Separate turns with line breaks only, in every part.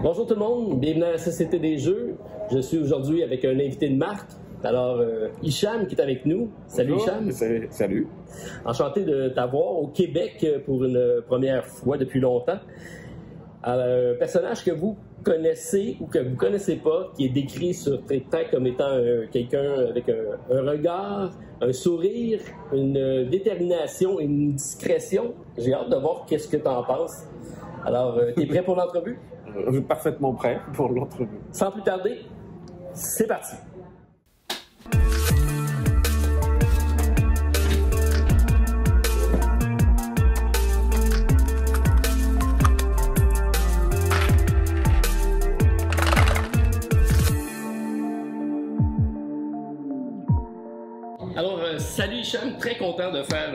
Bonjour tout le monde, bienvenue à la Société des Jeux. Je suis aujourd'hui avec un invité de marque. Alors, Hicham qui est avec nous. Salut
Bonjour.
Hicham.
Salut.
Enchanté de t'avoir au Québec pour une première fois depuis longtemps. Un personnage que vous connaissez ou que vous ne connaissez pas, qui est décrit sur TikTok comme étant quelqu'un avec un regard, un sourire, une détermination et une discrétion. J'ai hâte de voir qu'est-ce que tu en penses. Alors, tu es prêt pour l'entrevue?
Parfaitement prêt pour l'entrevue.
Sans plus tarder, c'est parti. Alors, salut Hicham, très content de faire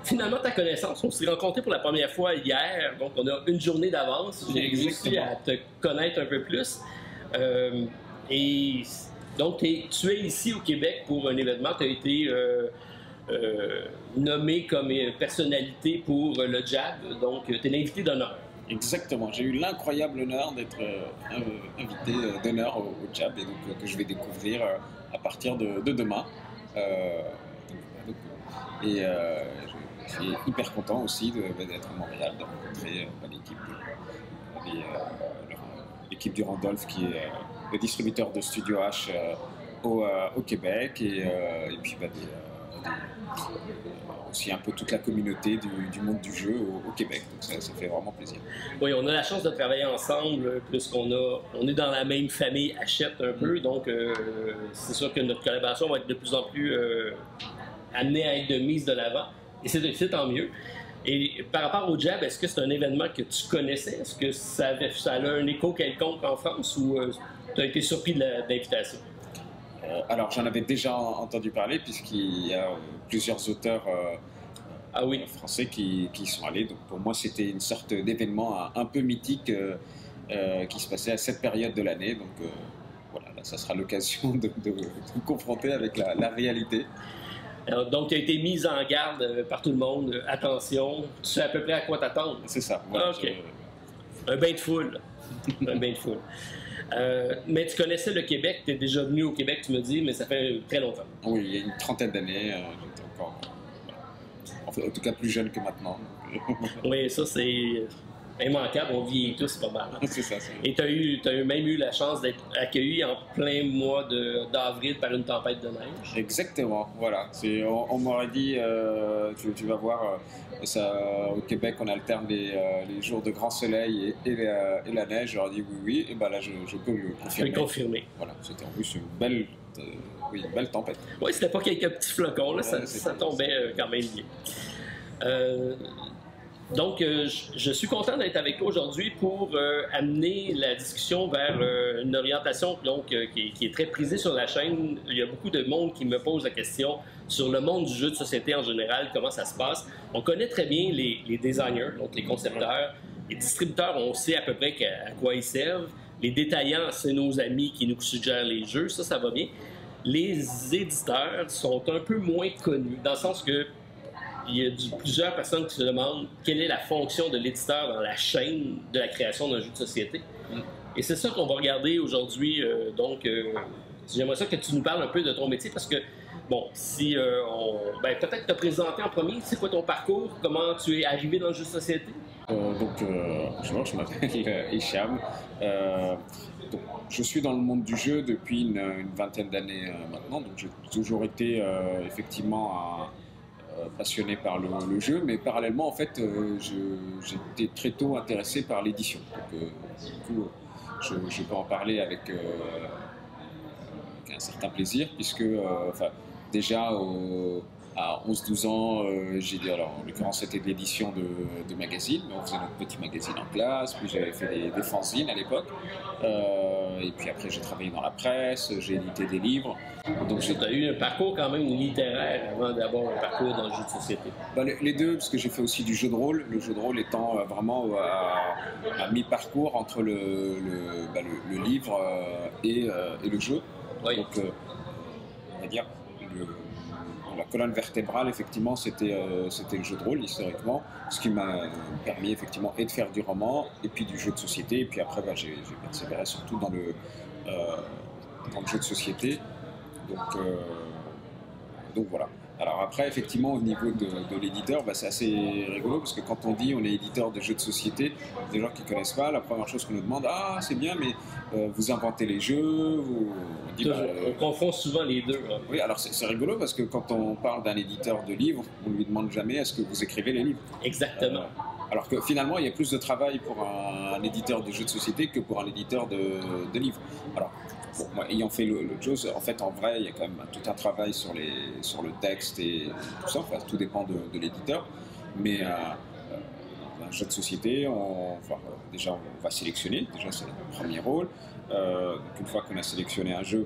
finalement ta connaissance. On s'est rencontrés pour la première fois hier, donc on a une journée d'avance. J'ai réussi à te connaître un peu plus. Et donc, tu es ici au Québec pour un événement. Tu as été nommé comme personnalité pour le JAB, donc tu es l'invité d'honneur.
Exactement, j'ai eu l'incroyable honneur d'être invité d'honneur au JAB et donc que je vais découvrir à partir de demain. Je suis hyper content aussi d'être à Montréal, de rencontrer l'équipe du Randolph qui est le distributeur de Studio H au Québec et puis aussi un peu toute la communauté du monde du jeu au Québec. Donc ça fait vraiment plaisir.
Oui, on a la chance de travailler ensemble puisqu'on est dans la même famille Hachette un peu. Donc, c'est sûr que notre collaboration va être de plus en plus amenée à être de mise de l'avant. Et c'est tant mieux. Et par rapport au JAB, est-ce que c'est un événement que tu connaissais? Est-ce que ça a un écho quelconque en France ou tu as été surpris de l'invitation?
Alors, j'en avais déjà entendu parler puisqu'il y a plusieurs auteurs français qui y sont allés. Donc, pour moi, c'était une sorte d'événement un peu mythique qui se passait à cette période de l'année. Donc, voilà, là, ça sera l'occasion de me confronter avec la réalité.
Alors, donc, tu as été mise en garde par tout le monde. Attention, tu sais à peu près à quoi t'attendre.
C'est ça. Voilà,
OK. Un bain de foule. Un bain de foule. Mais tu connaissais le Québec, tu es déjà venu au Québec, tu me dis, mais ça fait très longtemps.
Oui, il y a une trentaine d'années, j'étais encore, en tout cas plus jeune que maintenant.
Oui, ça c'est immanquable, on vieillit tous pas mal.
C'est ça.
Et tu as même eu la chance d'être accueilli en plein mois d'avril par une tempête de neige.
Exactement, voilà. On m'aurait dit, tu vas voir, au Québec on alterne les jours de grand soleil et la neige. J'aurais dit oui, et ben là je peux le confirmer.
Je peux le confirmer.
Voilà, c'était en plus une belle tempête.
Oui, c'était pas quelques petits flocons, là, ça tombait quand même bien. Donc, je suis content d'être avec toi aujourd'hui pour amener la discussion vers une orientation donc, qui est très prisée sur la chaîne. Il y a beaucoup de monde qui me pose la question sur le monde du jeu de société en général, comment ça se passe. On connaît très bien les designers, donc les concepteurs. Les distributeurs, on sait à peu près à quoi ils servent. Les détaillants, c'est nos amis qui nous suggèrent les jeux, ça va bien. Les éditeurs sont un peu moins connus, dans le sens que il y a plusieurs personnes qui se demandent quelle est la fonction de l'éditeur dans la chaîne de la création d'un jeu de société. Et c'est ça qu'on va regarder aujourd'hui. J'aimerais ça que tu nous parles un peu de ton métier parce que, bon, peut-être te présenter en premier. C'est quoi ton parcours? Comment tu es arrivé dans le jeu de société?
Je m'appelle Hicham. Je suis dans le monde du jeu depuis une vingtaine d'années maintenant. Donc j'ai toujours été effectivement passionné par le jeu, mais parallèlement, en fait, j'étais très tôt intéressé par l'édition. Donc, du coup, je peux en parler avec un certain plaisir, puisque déjà à 11-12 ans, en l'occurrence, c'était de l'édition de magazines. On faisait notre petit magazine en classe, puis j'avais fait des fanzines à l'époque. Et puis après, j'ai travaillé dans la presse, j'ai édité des livres.
Donc, tu as eu un parcours quand même littéraire avant d'avoir un parcours dans le jeu de société.
Les deux, parce que j'ai fait aussi du jeu de rôle. Le jeu de rôle étant vraiment à mi-parcours entre le livre et le jeu.
Oui.
Donc, on va dire, la colonne vertébrale, effectivement, c'était le jeu de rôle, historiquement, ce qui m'a permis, effectivement, et de faire du roman, et puis du jeu de société, et puis après, bah, j'ai persévéré surtout dans le jeu de société. Donc voilà. Alors après, effectivement, au niveau de l'éditeur, bah, c'est assez rigolo parce que quand on dit on est éditeur de jeux de société, des gens qui ne connaissent pas, la première chose qu'on nous demande, ah c'est bien, mais vous inventez les jeux, on dit, bah,
on confond souvent les deux. Hein.
Oui, alors c'est rigolo parce que quand on parle d'un éditeur de livres, on ne lui demande jamais est-ce que vous écrivez les livres.
Exactement.
Alors que finalement, il y a plus de travail pour un éditeur de jeux de société que pour un éditeur de livres. Alors, bon, moi, ayant fait l'autre chose, en fait, en vrai, il y a quand même tout un travail sur le texte et tout ça. Enfin, tout dépend de l'éditeur. Mais un jeu de société, déjà, on va sélectionner. Déjà, c'est le premier rôle. Donc, une fois qu'on a sélectionné un jeu,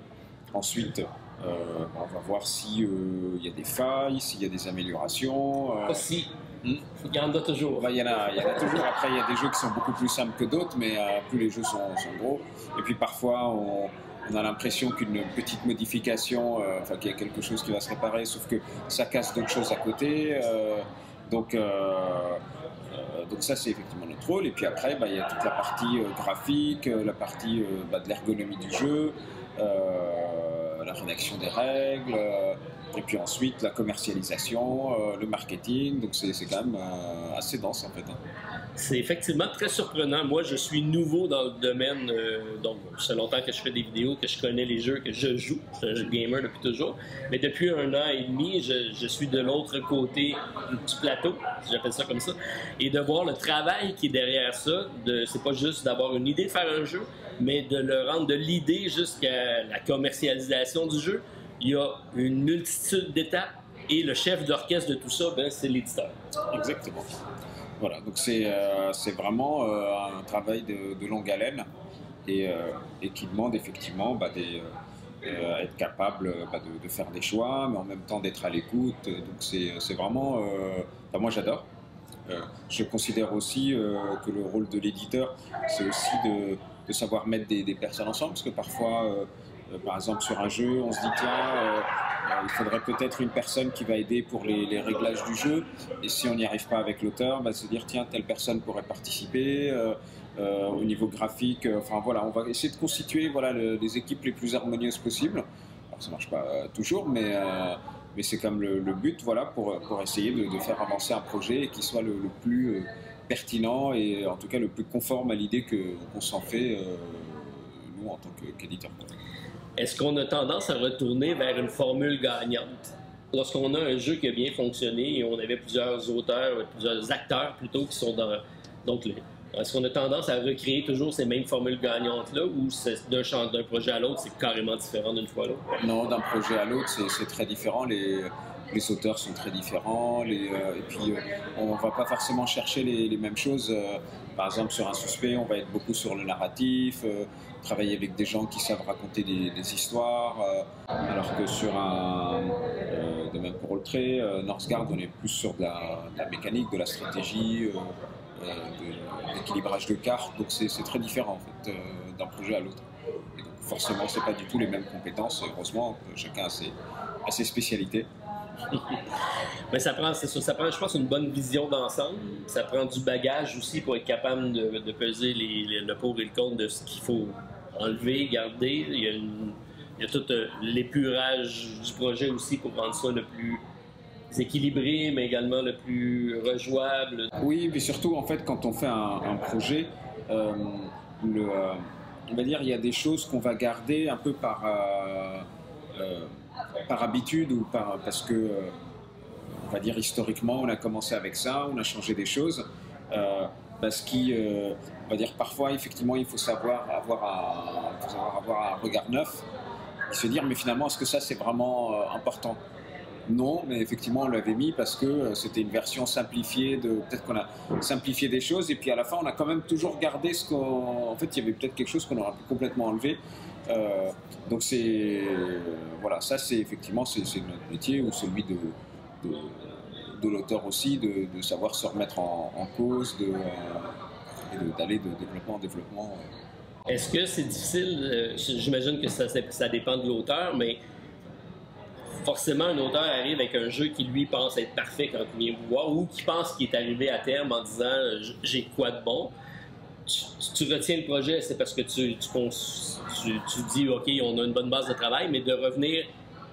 ensuite, on va voir s'il y a des failles, s'il y a des améliorations.
Aussi. Il y en a toujours.
Il y en a toujours. Après, il y a des jeux qui sont beaucoup plus simples que d'autres, mais plus les jeux sont gros. Et puis parfois, on a l'impression qu'une petite modification, qu'il y a quelque chose qui va se réparer, sauf que ça casse d'autres choses à côté. Donc ça, c'est effectivement notre rôle. Et puis après, il y a toute la partie graphique, la partie de l'ergonomie du jeu, la rédaction des règles. Et puis ensuite, la commercialisation, le marketing, donc c'est quand même assez dense en fait.
C'est effectivement très surprenant. Moi, je suis nouveau dans le domaine, donc ça fait longtemps que je fais des vidéos, que je connais les jeux, que je joue. Je suis un gamer depuis toujours. Mais depuis 1 an et demi, je suis de l'autre côté du plateau, si j'appelle ça comme ça. Et de voir le travail qui est derrière ça, c'est pas juste d'avoir une idée de faire un jeu, mais de le rendre de l'idée jusqu'à la commercialisation du jeu. Il y a une multitude d'étapes et le chef d'orchestre de tout ça, c'est l'éditeur.
Exactement. Voilà, donc c'est vraiment un travail de longue haleine et qui demande effectivement être capable de faire des choix, mais en même temps d'être à l'écoute. Donc c'est vraiment... moi j'adore. Je considère aussi que le rôle de l'éditeur, c'est aussi de savoir mettre des personnes ensemble, parce que parfois... par exemple, sur un jeu, on se dit tiens, il faudrait peut-être une personne qui va aider pour les réglages du jeu. Et si on n'y arrive pas avec l'auteur, se dire tiens, telle personne pourrait participer au niveau graphique. On va essayer de constituer les équipes les plus harmonieuses possibles. Alors, ça ne marche pas toujours, mais c'est quand même le but pour essayer de faire avancer un projet et qui soit le plus pertinent et en tout cas le plus conforme à l'idée qu'on s'en fait nous en tant qu'éditeur.
Est-ce qu'on a tendance à retourner vers une formule gagnante? Lorsqu'on a un jeu qui a bien fonctionné et on avait plusieurs auteurs, plusieurs acteurs plutôt qui sont dans... Donc, est-ce qu'on a tendance à recréer toujours ces mêmes formules gagnantes-là ou d'un projet à l'autre, c'est carrément différent d'une fois à l'autre?
Non, d'un projet à l'autre, c'est très différent. Les auteurs sont très différents et puis on ne va pas forcément chercher les mêmes choses. Par exemple, sur un suspect, on va être beaucoup sur le narratif, travailler avec des gens qui savent raconter des histoires, alors que sur de même pour Roleplay, Northgard, on est plus sur de la mécanique, de la stratégie, de l'équilibrage de cartes. Donc c'est très différent en fait d'un projet à l'autre. Et donc forcément, c'est pas du tout les mêmes compétences. Heureusement, chacun a ses spécialités.
Mais ça prend, je pense, une bonne vision d'ensemble. Ça prend du bagage aussi pour être capable de peser le pour et le contre de ce qu'il faut enlever, garder. Il y a tout l'épurage du projet aussi pour rendre ça le plus équilibré, mais également le plus rejouable.
Oui, mais surtout, en fait, quand on fait un projet, on va dire, il y a des choses qu'on va garder un peu par habitude ou parce que, on va dire, historiquement, on a commencé avec ça, on a changé des choses. Parce on va dire, parfois, effectivement, il faut savoir avoir un regard neuf et se dire, mais finalement, est-ce que ça, c'est vraiment important ? Non, mais effectivement, on l'avait mis parce que c'était une version simplifiée peut-être qu'on a simplifié des choses et puis à la fin, on a quand même toujours gardé en fait, il y avait peut-être quelque chose qu'on aurait pu complètement enlever. Donc ça c'est effectivement c'est notre métier ou celui de l'auteur aussi de savoir se remettre en cause et d'aller de développement en développement.
Est-ce que c'est difficile? J'imagine que ça dépend de l'auteur, mais forcément un auteur arrive avec un jeu qui lui pense être parfait quand il vient vous voir ou qui pense qu'il est arrivé à terme en disant j'ai quoi de bon. Tu retiens le projet, c'est parce que tu dis OK, on a une bonne base de travail, mais de revenir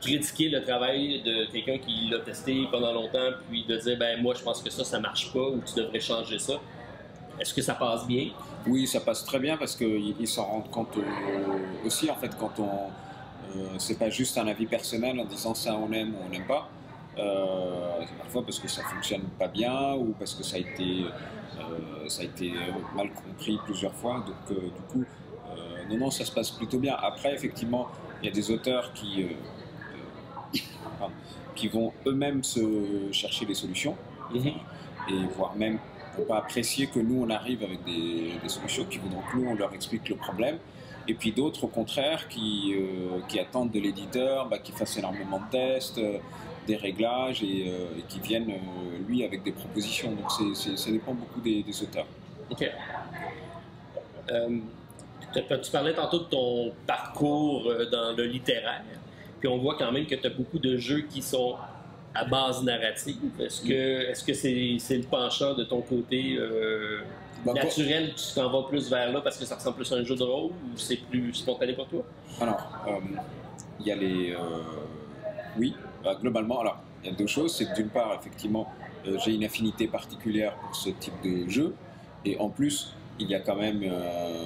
critiquer le travail de quelqu'un qui l'a testé pendant longtemps, puis de dire ben moi je pense que ça marche pas ou tu devrais changer ça. Est-ce que ça passe bien?
Oui, ça passe très bien parce qu'ils s'en rendent compte aussi en fait quand on c'est pas juste un avis personnel en disant ça on aime ou on n'aime pas. Parfois parce que ça fonctionne pas bien ou parce que ça a été mal compris plusieurs fois. Donc du coup, non, ça se passe plutôt bien. Après, effectivement, il y a des auteurs qui vont eux-mêmes se chercher des solutions et voire même ne pas apprécier que nous on arrive avec des solutions qui voudront que nous on leur explique le problème. Et puis d'autres au contraire qui attendent de l'éditeur qu'il fasse énormément de tests, des réglages et qui viennent lui avec des propositions. Donc ça dépend beaucoup des auteurs.
OK. Tu parlais tantôt de ton parcours dans le littéraire, puis on voit quand même que tu as beaucoup de jeux qui sont à base narrative. Est-ce que c'est le penchant de ton côté naturel, tu t'en vas plus vers là parce que ça ressemble plus à un jeu de rôle ou c'est plus spontané pour toi?
Alors, il y a les... oui, globalement, alors, il y a deux choses. C'est que d'une part, effectivement, j'ai une affinité particulière pour ce type de jeu. Et en plus, il y a quand même,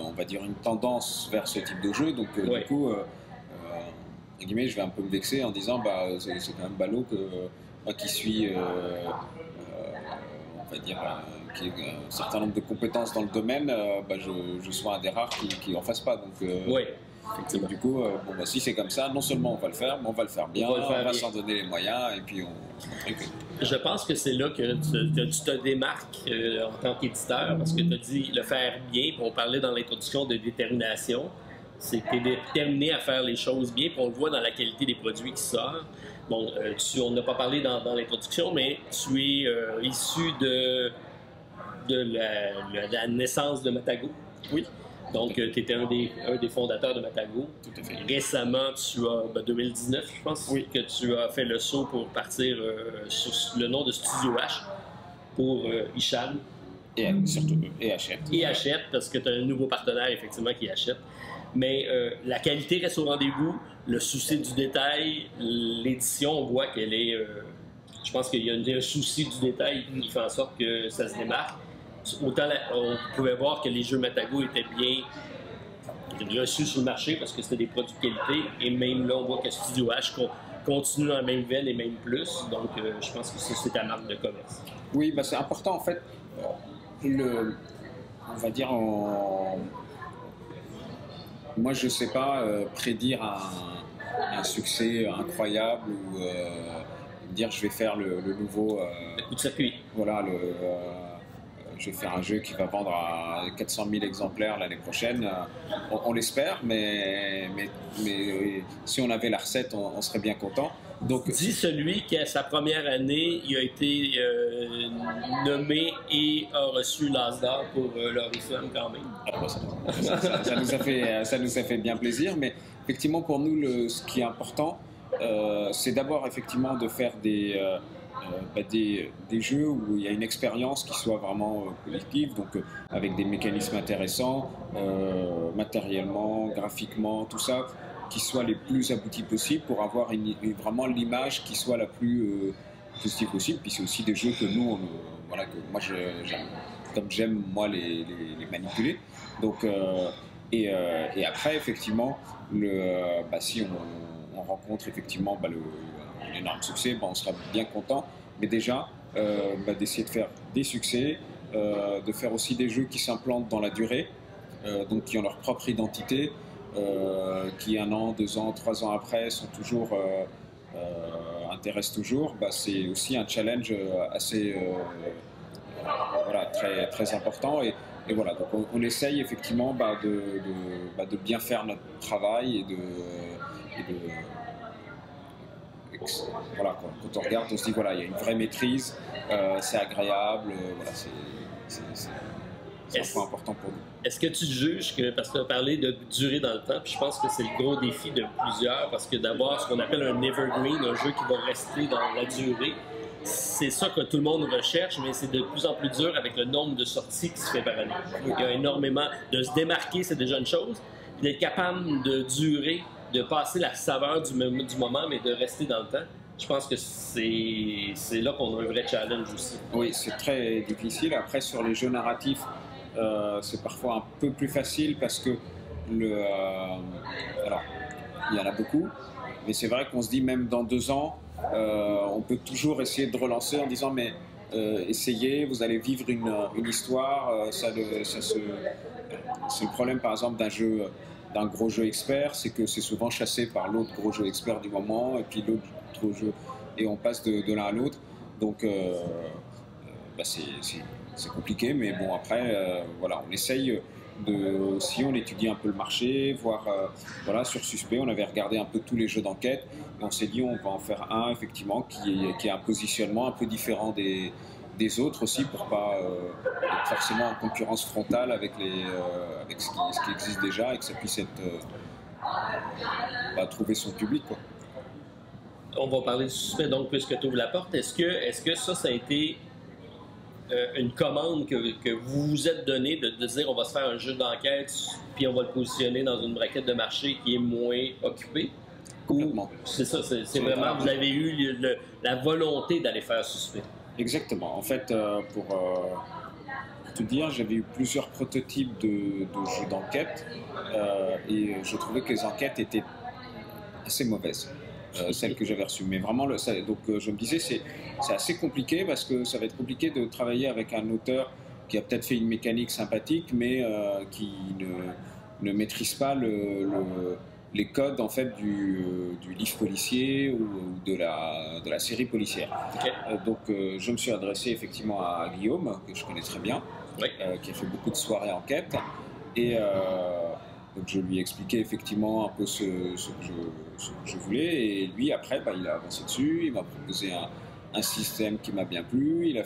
on va dire, une tendance vers ce type de jeu. Donc,
Ouais.
du coup, entre guillemets, je vais un peu me vexer en disant c'est quand même ballot que moi qui suis, on va dire, qui a un certain nombre de compétences dans le domaine, je sois un des rares qui en fasse pas. Donc,
Oui.
donc, du coup, si c'est comme ça, non seulement on va le faire, mais on va le faire bien, on va s'en donner les moyens, et puis
Je pense que c'est là que tu te démarques en tant qu'éditeur, parce que tu as dit le faire bien, puis on parlait dans l'introduction de détermination. C'est que tu es déterminé à faire les choses bien, puis on le voit dans la qualité des produits qui sortent. Bon, on n'a pas parlé dans l'introduction, mais tu es issu de la naissance de Matago. Oui. Donc, tu étais un des fondateurs de Matago.
Tout à fait.
Récemment, tu as, 2019, je pense,
oui,
que tu as fait le saut pour partir sur le nom de Studio H pour Hicham.
Et surtout, et Hachette.
Et Hachette, parce que tu as un nouveau partenaire, effectivement, qui achète. Mais la qualité reste au rendez-vous, le souci du détail, l'édition, on voit qu'elle est... je pense qu'il y a un souci du détail qui fait en sorte que ça se démarque. Autant on pouvait voir que les jeux Matago étaient bien reçus sur le marché parce que c'était des produits de qualité. Et même là, on voit que Studio H continue dans la même veine et même plus. Donc, je pense que c'est ta marque de commerce.
Oui, c'est important en fait. On va dire moi, je ne sais pas prédire un succès incroyable ou dire je vais faire le nouveau...
le coup de circuit.
Voilà, je vais faire un jeu qui va vendre à 400 000 exemplaires l'année prochaine. On l'espère, mais si on avait la recette, on serait bien content. Donc,
dis celui qui, à sa première année, il a été nommé et a reçu l'As d'or pour l'Oriflamme quand même.
Ça nous a fait bien plaisir, mais effectivement pour nous, ce qui est important, c'est d'abord effectivement de faire des jeux où il y a une expérience qui soit vraiment positive, donc avec des mécanismes intéressants, matériellement, graphiquement, tout ça, qui soient les plus aboutis possibles pour avoir vraiment l'image qui soit la plus positive possible. Puis c'est aussi des jeux que nous, que moi j'aime moi les manipuler. Donc, et après, effectivement, si on rencontre effectivement un énorme succès, on sera bien content. Mais déjà, d'essayer de faire des succès, de faire aussi des jeux qui s'implantent dans la durée, donc qui ont leur propre identité, qui 1 an, 2 ans, 3 ans après sont toujours intéressent toujours. C'est aussi un challenge assez très, très important. Et voilà, donc on essaye effectivement de bien faire notre travail et de voilà, quand on regarde, on se dit voilà, il y a une vraie maîtrise, c'est agréable, voilà, C'est un point important pour nous.
Est-ce que tu juges que, parce que tu as parlé de durée dans le temps, puis je pense que c'est le gros défi de plusieurs, parce que d'avoir ce qu'on appelle un evergreen, un jeu qui va rester dans la durée, c'est ça que tout le monde recherche, mais c'est de plus en plus dur avec le nombre de sorties qui se fait par année. Il y a énormément. De se démarquer, c'est déjà une chose, puis d'être capable de durer, de passer la saveur du moment, mais de rester dans le temps. Je pense que c'est là qu'on a un vrai challenge aussi.
Oui, c'est très difficile. Après, sur les jeux narratifs, c'est parfois un peu plus facile parce que alors, il y en a beaucoup, mais c'est vrai qu'on se dit même dans 2 ans, on peut toujours essayer de relancer en disant mais essayez, vous allez vivre une histoire. C'est le problème par exemple d'un gros jeu expert, c'est que c'est souvent chassé par l'autre gros jeu expert du moment et puis l'autre gros jeu et on passe de l'un à l'autre. Donc c'est compliqué, mais bon après voilà, on essaye si on étudie un peu le marché, voir voilà, sur Suspect, on avait regardé un peu tous les jeux d'enquête et on s'est dit on va en faire un effectivement qui a un positionnement un peu différent des autres aussi pour pas être forcément en concurrence frontale avec ce qui existe déjà et que ça puisse être trouver son public quoi.
On va parler du Suspect donc puisque tu ouvres la porte. Est-ce que ça a été une commande que vous vous êtes donnée de dire on va se faire un jeu d'enquête puis on va le positionner dans une braquette de marché qui est moins occupée?
Complètement.
C'est ça, c'est vraiment, vous avez eu la volonté d'aller faire Suspect.
Exactement. En fait, pour te dire, j'avais eu plusieurs prototypes de jeux d'enquête et je trouvais que les enquêtes étaient assez mauvaises. Celles que j'avais reçues. Mais vraiment, donc je me disais, c'est assez compliqué parce que ça va être compliqué de travailler avec un auteur qui a peut-être fait une mécanique sympathique, mais qui ne maîtrise pas les codes en fait du livre policier ou de la série policière.
Okay.
Donc je me suis adressé effectivement à Guillaume, que je connais très bien,
oui.
Qui a fait beaucoup de soirées enquête. Et donc je lui ai expliqué effectivement un peu ce que je voulais et lui après il a avancé dessus, il m'a proposé un système qui m'a bien plu, il a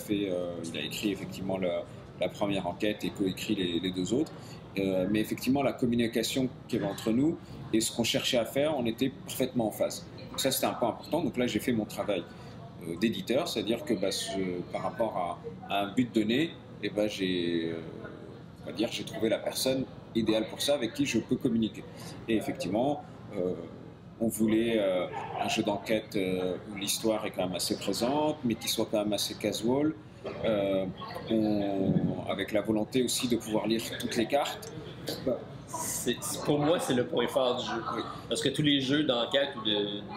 écrit effectivement la première enquête et coécrit les 2 autres, mais effectivement la communication qu'il y avait entre nous et ce qu'on cherchait à faire, on était parfaitement en phase. Donc ça c'était un point important, donc là j'ai fait mon travail d'éditeur, c'est-à-dire que par rapport à un but donné, et j'ai trouvé la personne idéal pour ça, avec qui je peux communiquer. Et effectivement, on voulait un jeu d'enquête où l'histoire est quand même assez présente, mais qui soit quand même assez casual, avec la volonté aussi de pouvoir lire toutes les cartes.
Pour moi, c'est le point fort du jeu. Oui. Parce que tous les jeux d'enquête ou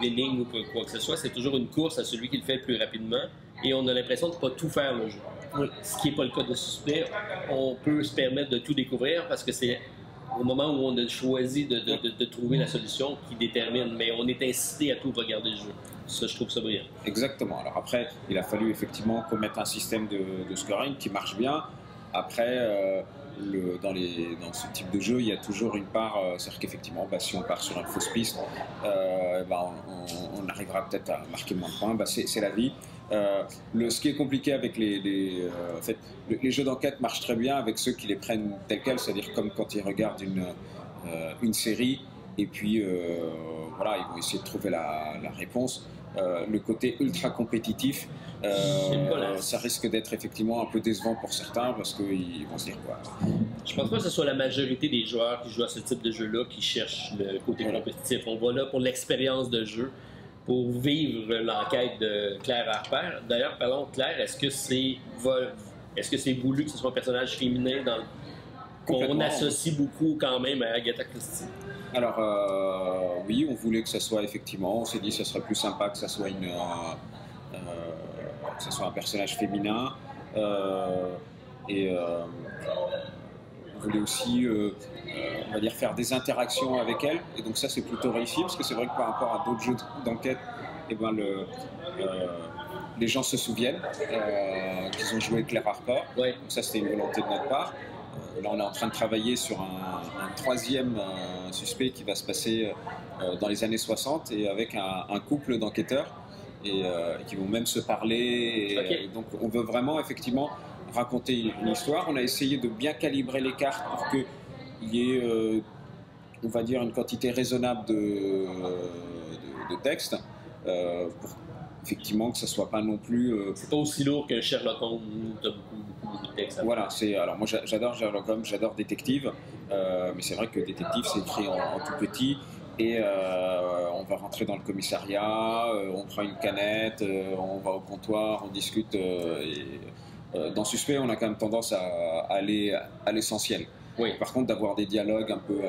d'énigmes ou quoi que ce soit, c'est toujours une course à celui qui le fait le plus rapidement et on a l'impression de ne pas tout faire le jeu. Oui. Ce qui n'est pas le cas de Suspect, on peut se permettre de tout découvrir parce que c'est au moment où on a choisi de trouver la solution qui détermine, mais on est incité à tout regarder le jeu. Ça, je trouve ça brillant.
Exactement. Alors après, il a fallu effectivement qu'on mette un système de scoring qui marche bien. Après, dans ce type de jeu, il y a toujours une part, c'est-à-dire qu'effectivement, si on part sur une fausse piste, on arrivera peut-être à marquer moins de points. C'est la vie. Ce qui est compliqué avec les jeux d'enquête marchent très bien avec ceux qui les prennent tels quels, c'est-à-dire comme quand ils regardent une série et puis voilà, ils vont essayer de trouver la réponse. Le côté ultra compétitif, ça risque d'être effectivement un peu décevant pour certains parce qu'ils vont se dire quoi.
Je pense pas que ce soit la majorité des joueurs qui jouent à ce type de jeu-là qui cherchent le côté compétitif. On va là pour l'expérience de jeu, pour vivre l'enquête de Claire Harper. D'ailleurs, parlons de Claire, est-ce que c'est voulu que ce soit un personnage féminin qu'on associe beaucoup quand même à Agatha Christie?
Alors oui, on voulait que ça soit effectivement, on s'est dit que ça serait plus sympa que ça soit un personnage féminin et on voulait aussi on va dire faire des interactions avec elle et donc ça c'est plutôt réussi parce que c'est vrai que par rapport à d'autres jeux d'enquête les gens se souviennent qu'ils ont joué Claire Harper.
Ouais.
Donc ça c'était une volonté de notre part. Là, on est en train de travailler sur un troisième suspect qui va se passer dans les années 60 et avec un couple d'enquêteurs et qui vont même se parler. Et donc, on veut vraiment effectivement raconter une histoire. On a essayé de bien calibrer les cartes pour qu'il y ait, on va dire, une quantité raisonnable de texte, pour effectivement que ça soit pas non plus...
C'est pas aussi lourd que Sherlock Holmes, où t'as beaucoup de texte.
Voilà, alors moi j'adore Sherlock Holmes, j'adore Détective, mais c'est vrai que Détective c'est écrit en tout petit, et on va rentrer dans le commissariat, on prend une canette, on va au comptoir, on discute, dans Suspect on a quand même tendance à aller à l'essentiel.
Oui.
Par contre, d'avoir des dialogues un peu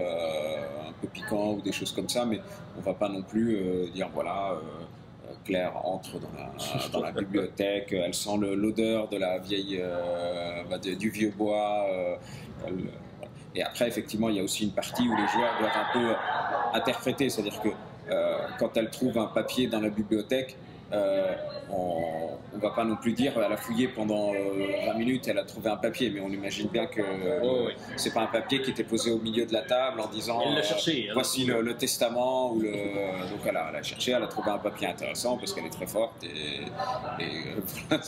piquants ou des choses comme ça, mais on va pas non plus dire voilà, Claire entre dans la bibliothèque, elle sent l'odeur de la vieille, du vieux bois. Et après, effectivement, il y a aussi une partie où les joueurs doivent un peu interpréter, c'est-à-dire que quand elle trouve un papier dans la bibliothèque, on ne va pas non plus dire elle a fouillé pendant 20 minutes, elle a trouvé un papier, mais on imagine bien que c'est pas un papier qui était posé au milieu de la table en disant
elle l'a cherché,
voici le testament, ou donc elle a cherché, elle a trouvé un papier intéressant parce qu'elle est très forte, voilà,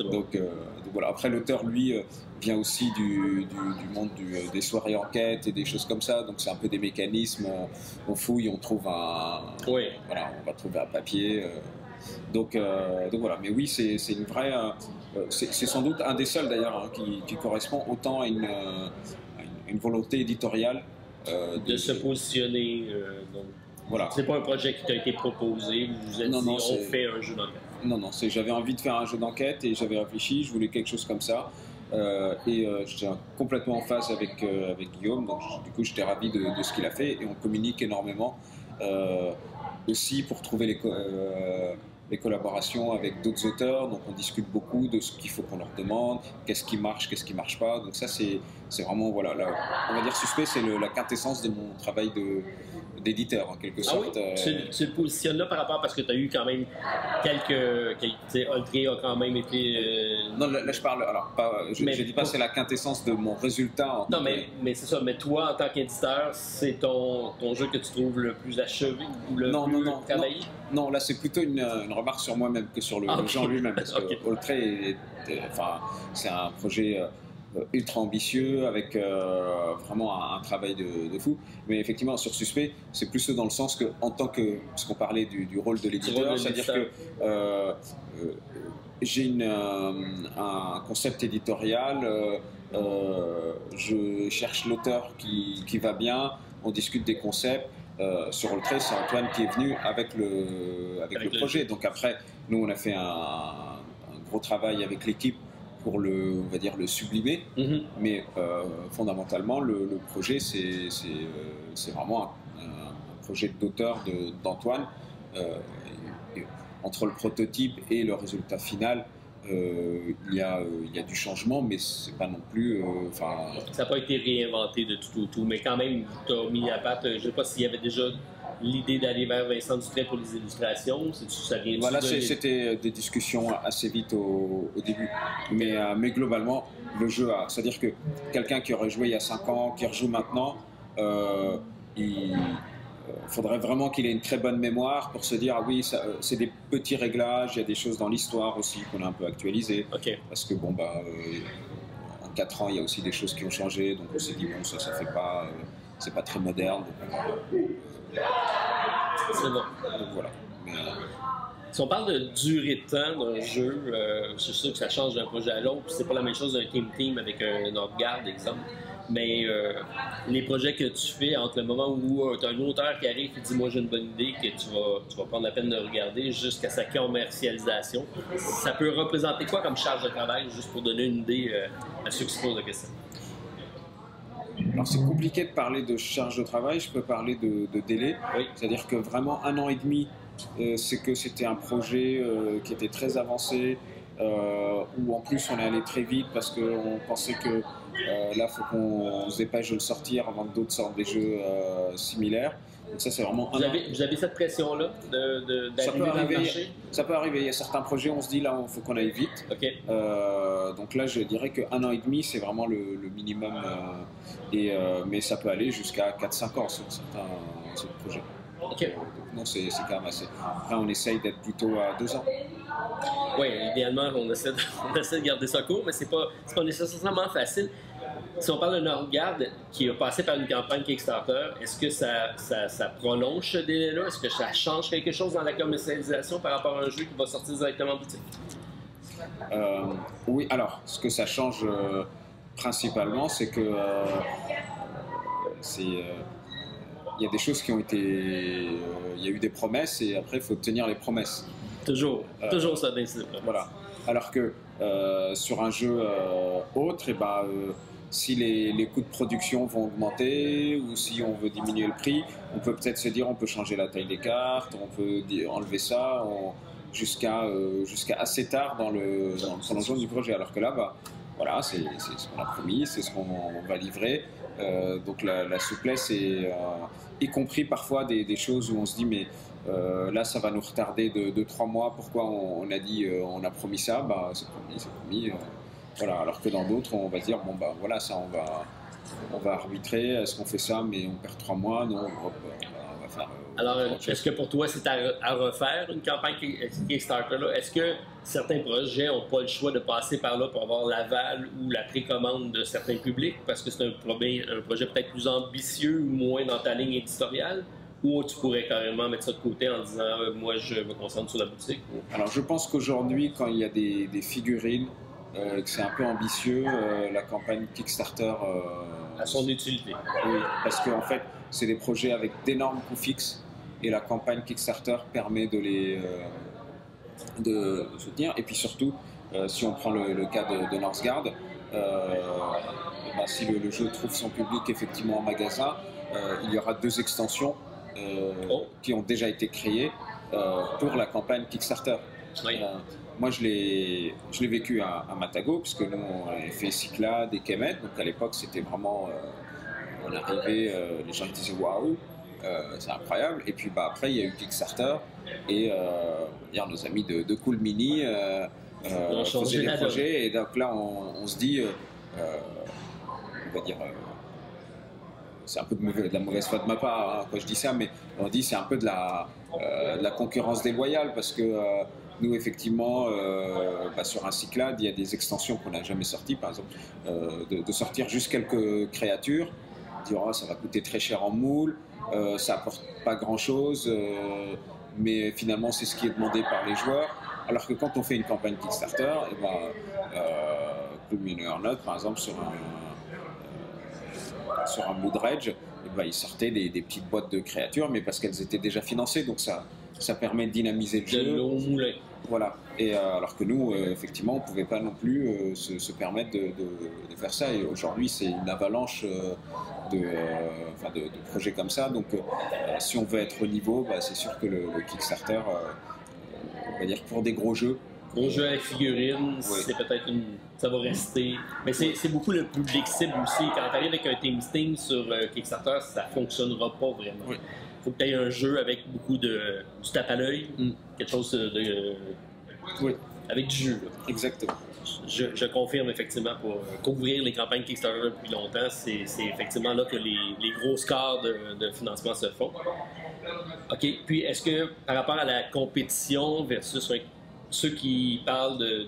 donc voilà. Après, l'auteur lui vient aussi du monde des soirées enquêtes et des choses comme ça, donc c'est un peu des mécanismes, on fouille, on trouve voilà, on va trouver un papier. Donc voilà, mais oui, c'est une vraie, c'est sans doute un des seuls d'ailleurs qui correspond autant à une volonté éditoriale
de se positionner. Donc,
voilà.
C'est pas un projet qui t'a été proposé, vous vous êtes dit on fait un jeu d'enquête.
Non, j'avais envie de faire un jeu d'enquête et j'avais réfléchi, je voulais quelque chose comme ça. J'étais complètement en phase avec Guillaume, donc du coup j'étais ravi de ce qu'il a fait, et on communique énormément aussi pour trouver les collaborations avec d'autres auteurs, donc on discute beaucoup de ce qu'il faut qu'on leur demande, qu'est-ce qui marche pas, donc ça c'est vraiment, voilà, on va dire Suspect, c'est la quintessence de mon travail d'éditeur en quelque sorte.
Ah oui? Tu le positionnes là par rapport, parce que tu as eu quand même Oltré a quand même été...
Non, là je parle, alors je dis pas c'est la quintessence de mon résultat.
Non, mais c'est ça, mais toi en tant qu'éditeur, c'est ton jeu que tu trouves le plus achevé ou le plus travaillé?
Non, là c'est plutôt une remarque sur moi-même que sur le genre lui-même, parce que Oltré, c'est un projet ultra ambitieux, avec vraiment un travail de fou. Mais effectivement, sur Suspect, c'est plus dans le sens que, en tant que, parce qu'on parlait du rôle de l'éditeur, c'est-à-dire que j'ai un concept éditorial, je cherche l'auteur qui va bien, on discute des concepts. Sur Oltré, c'est Antoine qui est venu avec le projet. Donc après, nous on a fait un gros travail avec l'équipe pour on va dire, le sublimer, mais fondamentalement le projet c'est vraiment un projet d'auteur d'Antoine. Entre le prototype et le résultat final, il y a du changement, mais c'est pas non plus.
Ça n'a pas été réinventé de tout, mais quand même, tu as mis à patte. Je ne sais pas s'il y avait déjà l'idée d'aller vers Vincent Dutray pour les illustrations.
Voilà, c'était des discussions assez vite au début, mais globalement, le jeu c'est-à-dire que quelqu'un qui aurait joué il y a 5 ans, qui rejoue maintenant, il faudrait vraiment qu'il ait une très bonne mémoire pour se dire ah oui, c'est des petits réglages, il y a des choses dans l'histoire aussi qu'on a un peu actualisées. Parce que bon en 4 ans il y a aussi des choses qui ont changé, donc on s'est dit bon ça fait pas, c'est pas très moderne.
C'est bon.
Donc voilà.
Si on parle de durée de temps d'un jeu, c'est sûr que ça change d'un projet à l'autre. C'est pas la même chose d'un team avec un Nordgard, exemple. Mais les projets que tu fais entre le moment où tu as un auteur qui arrive et dit moi j'ai une bonne idée que tu vas prendre la peine de regarder jusqu'à sa commercialisation, ça peut représenter quoi comme charge de travail, juste pour donner une idée à ceux qui se posent la question?
Alors c'est compliqué de parler de charge de travail, je peux parler de délai.
Oui.
C'est-à-dire que vraiment 1 an et demi, c'est que c'était un projet qui était très avancé, où en plus on est allé très vite parce qu'on pensait que là il faut qu'on se dépêche de le sortir avant que d'autres sortent des jeux similaires. Donc ça c'est vraiment
Vous avez cette pression-là d'arriver dans le marché?
Ça peut arriver, il y a certains projets où on se dit là il faut qu'on aille vite. Donc là je dirais que 1 an et demi c'est vraiment le minimum, mais ça peut aller jusqu'à 4-5 ans sur certains projets.
OK.
Non, c'est quand même assez. Après, on essaye d'être plutôt à 2 ans.
Oui, idéalement, on essaie, on essaie de garder ça court, mais c'est pas nécessairement facile. Si on parle de Northgard qui a passé par une campagne Kickstarter, est-ce que ça prolonge ce délai-là? Est-ce que ça change quelque chose dans la commercialisation par rapport à un jeu qui va sortir directement en boutique?
Oui, alors, ce que ça change principalement, c'est que il y a des choses qui ont été... il y a eu des promesses et après, il faut tenir les promesses.
Toujours ça d'incident.
Voilà. Alors que sur un jeu autre, et ben, si les coûts de production vont augmenter ou si on veut diminuer le prix, on peut peut-être se dire on peut changer la taille des cartes, on peut enlever ça jusqu'à assez tard dans le prolongement du projet. Alors que là, bah, voilà, c'est ce qu'on a promis, c'est ce qu'on va livrer. Donc la souplesse est, y compris parfois des choses où on se dit mais là ça va nous retarder de 3 mois, pourquoi on a dit on a promis ça, bah c'est promis. Voilà, alors que dans d'autres on va dire bon bah voilà ça on va arbitrer, est-ce qu'on fait ça mais on perd 3 mois, non, hop, on va faire...
Alors, est-ce que pour toi, c'est à refaire une campagne Kickstarter là? Est-ce que certains projets n'ont pas le choix de passer par là pour avoir l'aval ou la précommande de certains publics parce que c'est un projet peut-être plus ambitieux ou moins dans ta ligne éditoriale? Ou tu pourrais carrément mettre ça de côté en disant moi, je me concentre sur la boutique?
Alors, je pense qu'aujourd'hui, quand il y a des figurines, que c'est un peu ambitieux, la campagne Kickstarter...
à son utilité.
Oui, parce qu'en fait, c'est des projets avec d'énormes coûts fixes et la campagne Kickstarter permet de les soutenir. Et puis surtout, si on prend le cas de Northgard, bah, si le jeu trouve son public effectivement en magasin, il y aura 2 extensions qui ont déjà été créées pour la campagne Kickstarter.
Oui.
Moi, je l'ai vécu à Matago, puisque nous, on avait fait Cyclades et Kemet. Donc, à l'époque, c'était vraiment... on arrivait, les gens disaient « Waouh, c'est incroyable !» Et puis, bah, après, il y a eu Kickstarter. Et nos amis de Cool Mini faisaient des projets. Et donc là, on se dit... on va dire... c'est un peu de la mauvaise foi de ma part quand je dis ça, mais on dit c'est un peu de la concurrence déloyale parce que nous effectivement sur un Cyclade il y a des extensions qu'on n'a jamais sorties, par exemple de sortir juste quelques créatures, dire oh, ça va coûter très cher en moule, ça apporte pas grand chose, mais finalement c'est ce qui est demandé par les joueurs, alors que quand on fait une campagne Kickstarter, et Club Miner Note par exemple sur un Mood Rage, ils sortaient des petites boîtes de créatures, mais parce qu'elles étaient déjà financées, donc ça permet de dynamiser le jeu. Voilà. Et alors que nous, effectivement, on ne pouvait pas non plus se permettre de faire ça. Et aujourd'hui, c'est une avalanche de projets comme ça. Donc, si on veut être au niveau, c'est sûr que le Kickstarter, on va dire pour des gros jeux.
Gros jeu avec figurines, oui. C'est peut-être ça va rester. Mais c'est beaucoup le public cible aussi. Quand tu arrives avec un Team Steam sur Kickstarter, ça ne fonctionnera pas vraiment. Il faut que tu aies un jeu avec beaucoup du tape à l'œil, quelque chose avec du jeu. Là.
Exactement.
Je confirme effectivement pour couvrir les campagnes Kickstarter depuis longtemps, c'est effectivement là que les gros scores de financement se font. OK. Puis est-ce que par rapport à la compétition versus ceux qui parlent de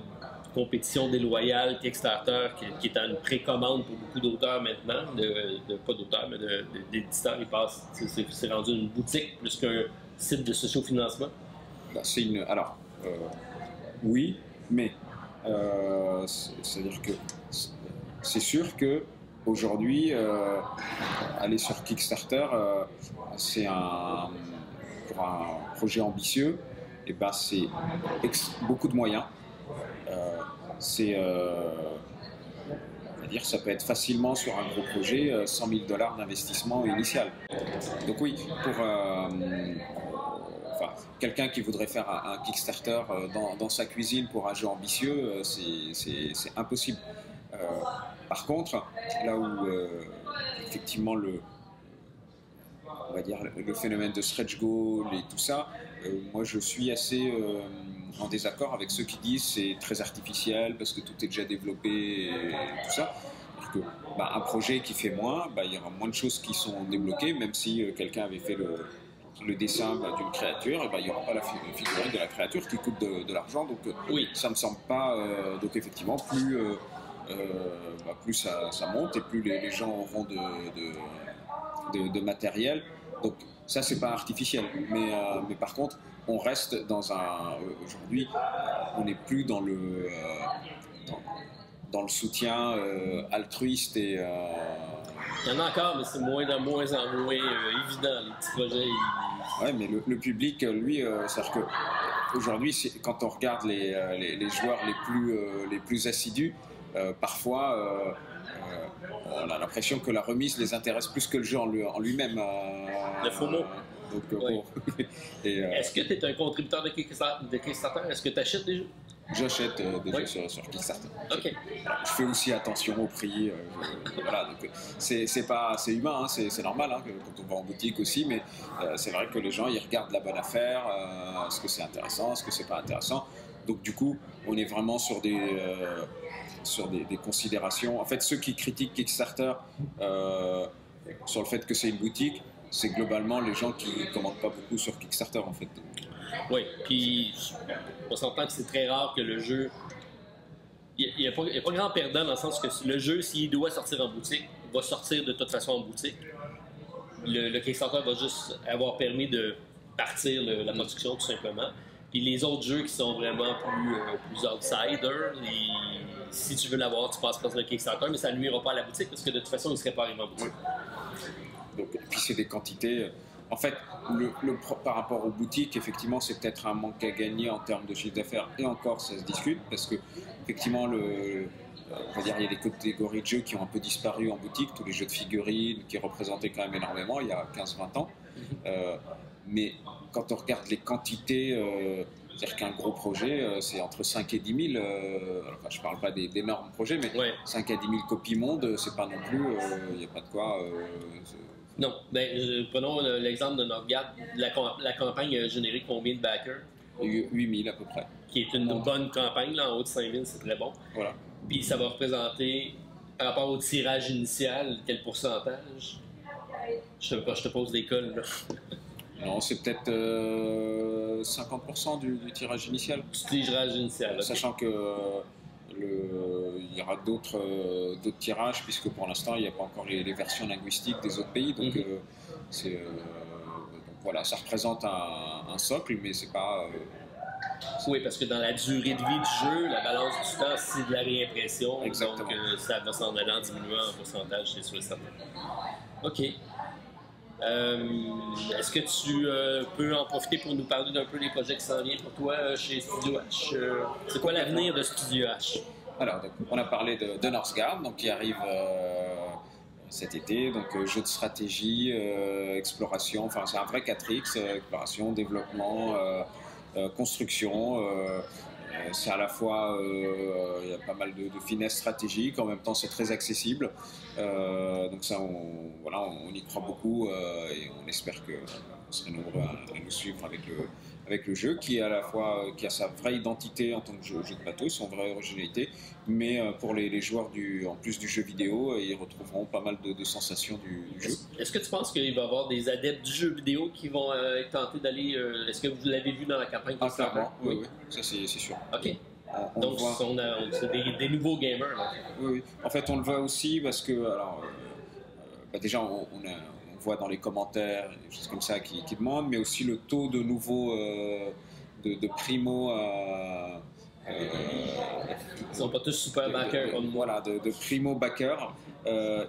compétition déloyale, Kickstarter, qui est une précommande pour beaucoup d'auteurs maintenant, pas d'auteurs, mais d'éditeurs, c'est rendu une boutique plus qu'un site de sociofinancement?
Alors, oui, mais c'est-à-dire que c'est sûr que aujourd'hui, aller sur Kickstarter, c'est pour un projet ambitieux, et c'est beaucoup de moyens. Ça peut être facilement sur un gros projet $100 000 d'investissement initial. Donc oui, pour quelqu'un qui voudrait faire un Kickstarter dans sa cuisine pour un jeu ambitieux, c'est impossible. Par contre, là où effectivement on va dire le phénomène de stretch goal et tout ça, moi je suis assez en désaccord avec ceux qui disent c'est très artificiel parce que tout est déjà développé et tout ça. Que, un projet qui fait moins, il y aura moins de choses qui sont débloquées, même si quelqu'un avait fait le dessin d'une créature, et ben, il n'y aura pas la figurine de la créature qui coûte de l'argent. Donc
Oui.
ça me semble pas. Donc effectivement, plus plus ça monte et plus les gens auront de matériel. Donc ça, c'est pas artificiel. Mais par contre, on reste dans un. Aujourd'hui, on n'est plus dans le soutien altruiste et.
Il y en a encore, mais c'est de moins en moins évident, les petits projets.
Ouais, mais le public, lui, c'est-à-dire que aujourd'hui, quand on regarde les joueurs les plus assidus, parfois, on a l'impression que la remise les intéresse plus que le jeu en lui-même.
Le FOMO.
Donc,
oui.
bon.
Est-ce que tu es un contributeur de Kickstarter? Est-ce que tu achètes des jeux?
J'achète des jeux sur Kickstarter.
Okay.
Je fais aussi attention au prix. Voilà, donc c'est humain, hein, c'est normal hein, quand on va en boutique aussi, mais c'est vrai que les gens ils regardent la bonne affaire, est-ce que c'est intéressant, est-ce que c'est pas intéressant. Donc du coup, on est vraiment sur des considérations. En fait, ceux qui critiquent Kickstarter sur le fait que c'est une boutique, c'est globalement les gens qui ne commandent pas beaucoup sur Kickstarter en fait.
Oui, puis on s'entend que c'est très rare que le jeu. Il n'y a pas grand perdant dans le sens que le jeu, s'il doit sortir en boutique, va sortir de toute façon en boutique. Le Kickstarter va juste avoir permis de partir la production tout simplement. Puis les autres jeux qui sont vraiment plus outsiders, si tu veux l'avoir, tu passes par le Kickstarter, mais ça ne nuira pas à la boutique parce que de toute façon, il ne serait pas arrivé en boutique.
Donc, et puis c'est des quantités. En fait, par rapport aux boutiques, effectivement, c'est peut-être un manque à gagner en termes de chiffre d'affaires, et encore, ça se discute, parce que, effectivement, on va dire, il y a des catégories de jeux qui ont un peu disparu en boutique, tous les jeux de figurines qui représentaient quand même énormément il y a 15-20 ans. Mais quand on regarde les quantités, c'est-à-dire qu'un gros projet, c'est entre 5 et 10 000, enfin, je ne parle pas d'énormes projets, mais ouais. 5 à 10 000 copies monde, c'est pas non plus, il n'y a pas de quoi.
Non, prenons l'exemple de Northgard, la campagne générique combien de backers?
8 000 à peu près.
Qui est une bonne campagne, là, en haut de 5 000, c'est très bon.
Voilà.
Puis ça va représenter, par rapport au tirage initial, quel pourcentage? Je te pose des cols, là.
Non, c'est peut-être 50% du tirage initial.
Du tirage initial, okay.
Sachant que il y aura d'autres tirages, puisque pour l'instant, il n'y a pas encore les versions linguistiques des autres pays. Donc, donc voilà, ça représente un socle, mais c'est pas...
Oui, parce que dans la durée de vie du jeu, la balance du temps, c'est de la réimpression.
Exactement.
Donc, ça va s'en aller en diminuant en pourcentage, c'est sûr et certain. OK. Est-ce que tu peux en profiter pour nous parler d'un peu des projets qui s'en viennent pour toi chez Studio H? C'est quoi l'avenir de Studio H? Alors,
donc, on a parlé de Northgard, donc, qui arrive cet été, donc jeu de stratégie, exploration, enfin c'est un vrai 4X, exploration, développement, construction. C'est à la fois, il y a pas mal de finesse stratégique, en même temps c'est très accessible. Donc ça, on y croit beaucoup et on espère que vous serez nombreux à nous suivre avec le jeu qui est à la fois qui a sa vraie identité en tant que jeu de bateau, son vraie originalité, mais pour les joueurs en plus du jeu vidéo, ils retrouveront pas mal de sensations du jeu.
Est-ce que tu penses qu'il va y avoir des adeptes du jeu vidéo qui vont être tentés d'aller... Est-ce que vous l'avez vu dans la campagne?
Clairement, oui, ça c'est sûr.
OK. Donc, c'est des nouveaux gamers. Là.
Oui. En fait, on le voit aussi parce que, déjà, on voit dans les commentaires, des choses comme ça qui demandent, mais aussi le taux de nouveaux, de primo.
Ils sont pas tous super backers comme nous.
Voilà, de primo backers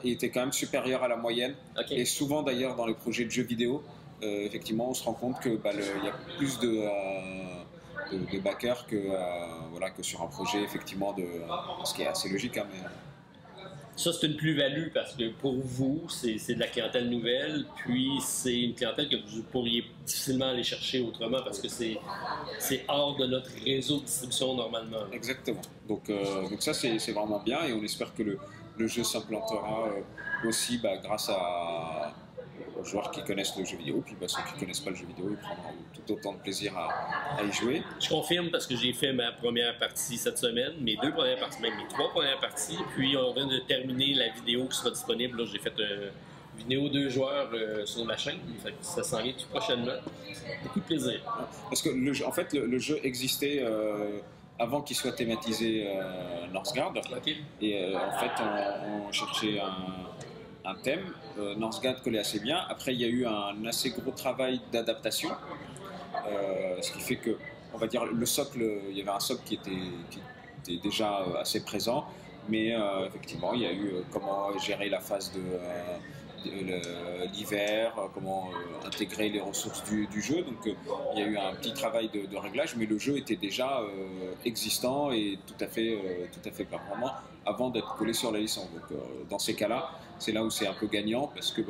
était quand même supérieur à la moyenne.
Okay.
Et souvent, d'ailleurs, dans les projets de jeux vidéo, effectivement, on se rend compte qu'il y a plus de backers que sur un projet, effectivement, ce qui est assez logique. Hein, mais...
Ça, c'est une plus-value parce que pour vous, c'est de la clientèle nouvelle, puis c'est une clientèle que vous pourriez difficilement aller chercher autrement parce que c'est hors de notre réseau de distribution normalement.
Exactement. Donc ça, c'est vraiment bien et on espère que le jeu s'implantera aussi grâce aux joueurs qui connaissent le jeu vidéo, puis ceux qui ne connaissent pas le jeu vidéo, ils prendront tout autant de plaisir à y jouer.
Je confirme parce que j'ai fait ma première partie cette semaine, mes 2 premières parties, même mes 3 premières parties, puis on vient de terminer la vidéo qui sera disponible. Là, j'ai fait Vidéo 2 joueurs sur ma chaîne. Fait que ça s'en vient tout prochainement. Beaucoup de plaisir.
Parce que en fait, le jeu existait avant qu'il soit thématisé Northgard.
OK.
Et en fait, on cherchait un thème. Northgard collait assez bien. Après, il y a eu un assez gros travail d'adaptation. Ce qui fait que, on va dire, le socle, il y avait un socle qui était déjà assez présent. Mais effectivement, il y a eu comment gérer la phase de l'hiver, comment intégrer les ressources du jeu. Donc il y a eu un petit travail de réglage, mais le jeu était déjà existant et tout à fait performant avant d'être collé sur la licence. Donc dans ces cas-là, c'est là où c'est un peu gagnant parce que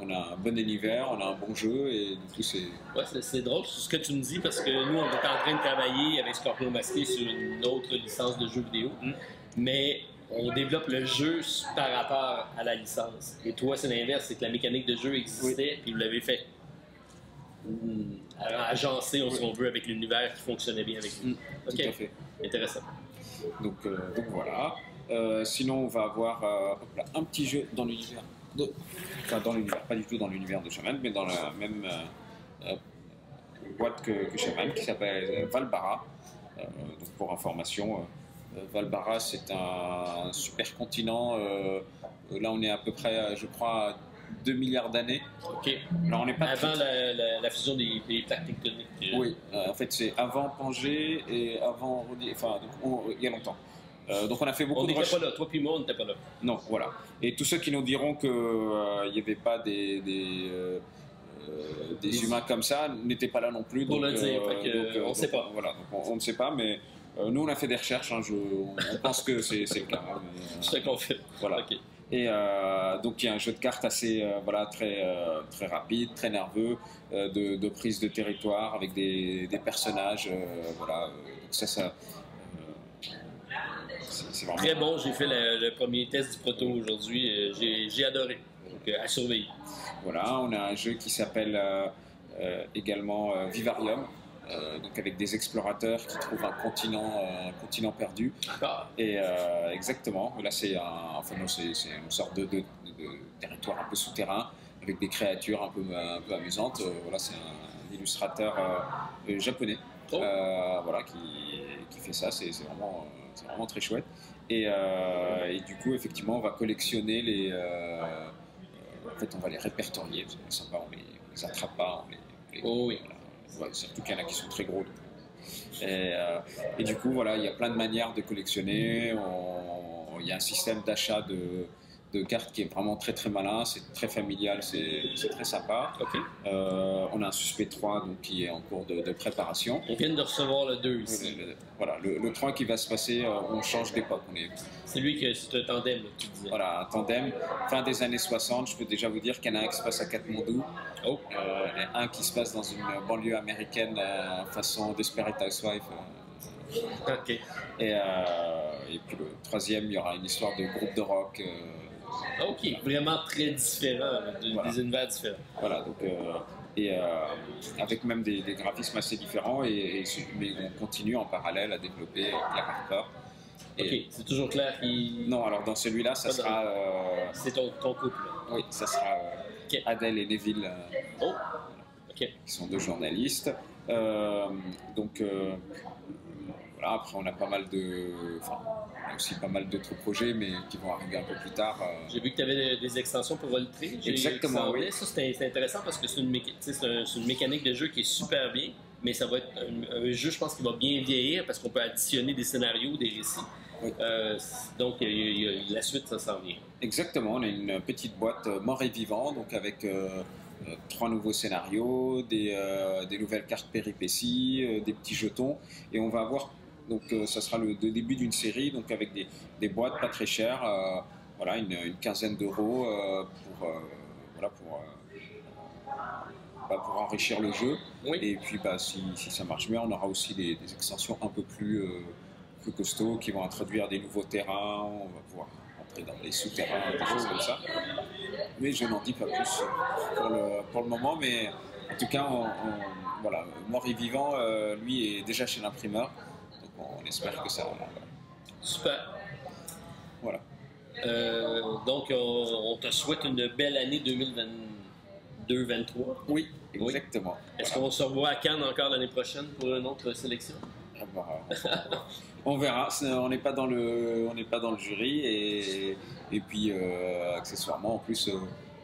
on a un bon univers, on a un bon jeu et du coup c'est...
Ouais, c'est drôle ce que tu me dis parce que nous on est en train de travailler avec Scorpion Masqué sur une autre licence de jeux vidéo, mais on développe le jeu par rapport à la licence. Et toi c'est l'inverse, c'est que la mécanique de jeu existait puis vous l'avez fait agencer, si on veut, avec l'univers qui fonctionnait bien avec vous.
Tout à fait.
Intéressant.
Donc voilà. Sinon on va avoir un petit jeu dans l'univers. Enfin, dans l'univers, pas du tout dans l'univers de Shaman, mais dans la même boîte que Shaman, qui s'appelle Valbara. Donc pour information, Valbara c'est un supercontinent. Là on est à peu près, je crois, à 2 milliards d'années.
OK.
Alors, on n'est pas
avant la fusion des plaques tectoniques.
Oui, en fait c'est avant Pangée et avant... Enfin, il y a longtemps. Donc on a fait beaucoup de recherches.
On n'était pas là, toi puis moi on n'était pas là.
Non, voilà. Et tous ceux qui nous diront qu'il n'y avait pas des humains comme ça n'étaient pas là non plus.
Pour
donc,
le dire, on ne sait pas.
Voilà, donc on ne sait pas, mais nous on a fait des recherches, on pense que c'est le cas.
Je te confirme.
Voilà.
Okay.
Et donc il y a un jeu de cartes assez très rapide, très nerveux, de prise de territoire avec des personnages. Voilà. Donc ça c'est vraiment...
Très bon, j'ai fait le premier test du proto aujourd'hui, j'ai adoré, donc à surveiller.
Voilà, on a un jeu qui s'appelle également Vivarium, donc avec des explorateurs qui trouvent un continent perdu.
D'accord.
Et exactement, là c'est une sorte de territoire un peu souterrain avec des créatures un peu amusantes. Voilà, c'est un illustrateur japonais voilà, qui fait ça, c'est vraiment très chouette. Et du coup, effectivement, on va collectionner en fait, on va les répertorier, c'est sympa, on les attrape pas,
oh oui.
Voilà. Ouais, surtout qu'il y en a qui sont très gros. Et du coup, voilà, il y a plein de manières de collectionner. Il y a un système d'achat de cartes qui est vraiment très très malin, c'est très familial, c'est très sympa.
Okay.
On a un suspect 3 donc, qui est en cours de préparation.
On vient de recevoir le 2 ici.
Voilà, le 3 qui va se passer, on change d'époque.
C'est lui que c'est un tandem, tu disais.
Voilà, un tandem. Fin des années 60, je peux déjà vous dire qu'il y en a un qui se passe à Katmandou, et un qui se passe dans une banlieue américaine façon Desperate Housewives.
OK.
Et puis le troisième, il y aura une histoire de groupe de rock.
OK, vraiment très différent, des univers différents.
Voilà, donc, avec même des graphismes assez différents, mais on continue en parallèle à développer Claire Harper.
OK, c'est toujours Claire qui...
Non, alors dans celui-là, ça sera...
c'est ton couple.
Oui, ça sera Adèle et Neville,
qui
sont deux journalistes. Donc... Voilà, après, on a pas mal on a aussi pas mal d'autres projets, mais qui vont arriver un peu plus tard.
J'ai vu que tu avais des extensions pour Voltri.
Exactement, oui.
Ça, c'est intéressant parce que c'est une mécanique de jeu qui est super bien, mais ça va être un jeu, je pense, qui va bien vieillir parce qu'on peut additionner des scénarios, des récits.
Oui.
Donc, la suite, ça s'en vient.
Exactement, on a une petite boîte mort et vivant, donc avec 3 nouveaux scénarios, des nouvelles cartes péripéties, des petits jetons, et on va avoir... Donc ça sera le début d'une série, donc avec des boîtes pas très chères, voilà, une quinzaine d'euros pour enrichir le jeu.
Oui.
Et puis si ça marche bien, on aura aussi des extensions un peu plus costauds qui vont introduire des nouveaux terrains, on va pouvoir entrer dans les souterrains, des choses comme ça. Mais je n'en dis pas plus pour le moment, mais en tout cas, voilà, Mort et Vivant, lui, est déjà chez l'imprimeur. On espère que ça...
Super.
Voilà.
Donc, on te souhaite une belle année 2022-2023.
Oui, exactement.
Est-ce qu'on se revoit à Cannes encore l'année prochaine pour une autre sélection?
On verra. On n'est pas dans le jury et puis accessoirement en plus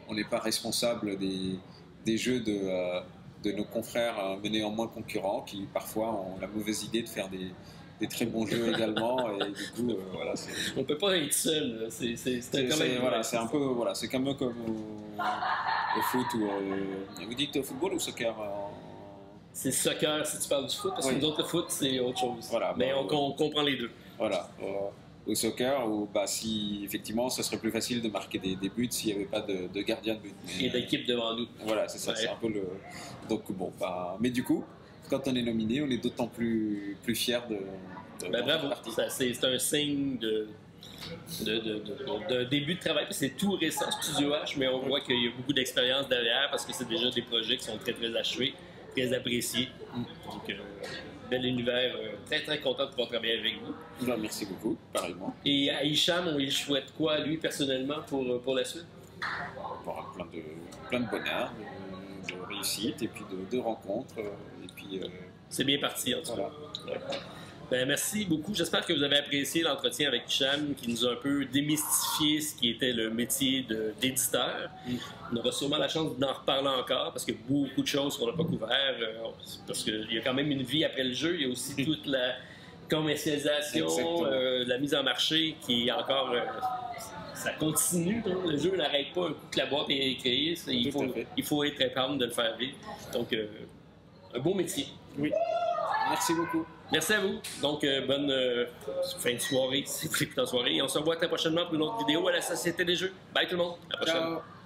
on n'est pas responsable des jeux de nos confrères, mais néanmoins concurrents, qui parfois ont la mauvaise idée de faire des très bons jeux également, et du coup voilà,
on peut pas être seul.
C'est un peu voilà, c'est quand même comme au foot ou vous dites football ou soccer?
C'est soccer si tu parles du foot, parce que nous autres, le foot, c'est autre chose.
Voilà,
mais on comprend les deux.
Voilà. Au soccer, si effectivement, ça serait plus facile de marquer des buts s'il n'y avait pas de gardien de but.
Et d'équipe devant nous.
Voilà, c'est ça, c'est un peu le. Donc bon, mais du coup, quand on est nominé, on est d'autant plus fiers de
bravo. C'est un signe d'un début de travail. C'est tout récent, Studio H, mais on voit qu'il y a beaucoup d'expérience derrière parce que c'est déjà des projets qui sont très, très achevés, très appréciés. Donc, bel univers, très, très content de pouvoir travailler avec vous.
Merci beaucoup, pareillement.
Et à Hicham, on lui souhaite quoi, lui, personnellement, pour la suite?
Pour plein de bonheur, de réussite, et puis de rencontres, et puis...
C'est bien parti, en tout cas. Voilà. Ben, merci beaucoup. J'espère que vous avez apprécié l'entretien avec Hicham, qui nous a un peu démystifié ce qui était le métier d'éditeur. On aura sûrement la chance d'en reparler encore, parce qu'il y a beaucoup de choses qu'on n'a pas couvertes, parce qu'il y a quand même une vie après le jeu. Il y a aussi toute la commercialisation, la mise en marché qui est encore... ça continue, hein? Le jeu n'arrête pas un coup que la boîte est créée. Il faut être capable de le faire vivre. Donc, un beau métier.
Oui. Merci beaucoup.
Merci à vous. Donc, bonne fin de soirée si vous l'écoutez en soirée. Et on se revoit très prochainement pour une autre vidéo à la Société des Jeux. Bye tout le monde. À la prochaine.
Ciao.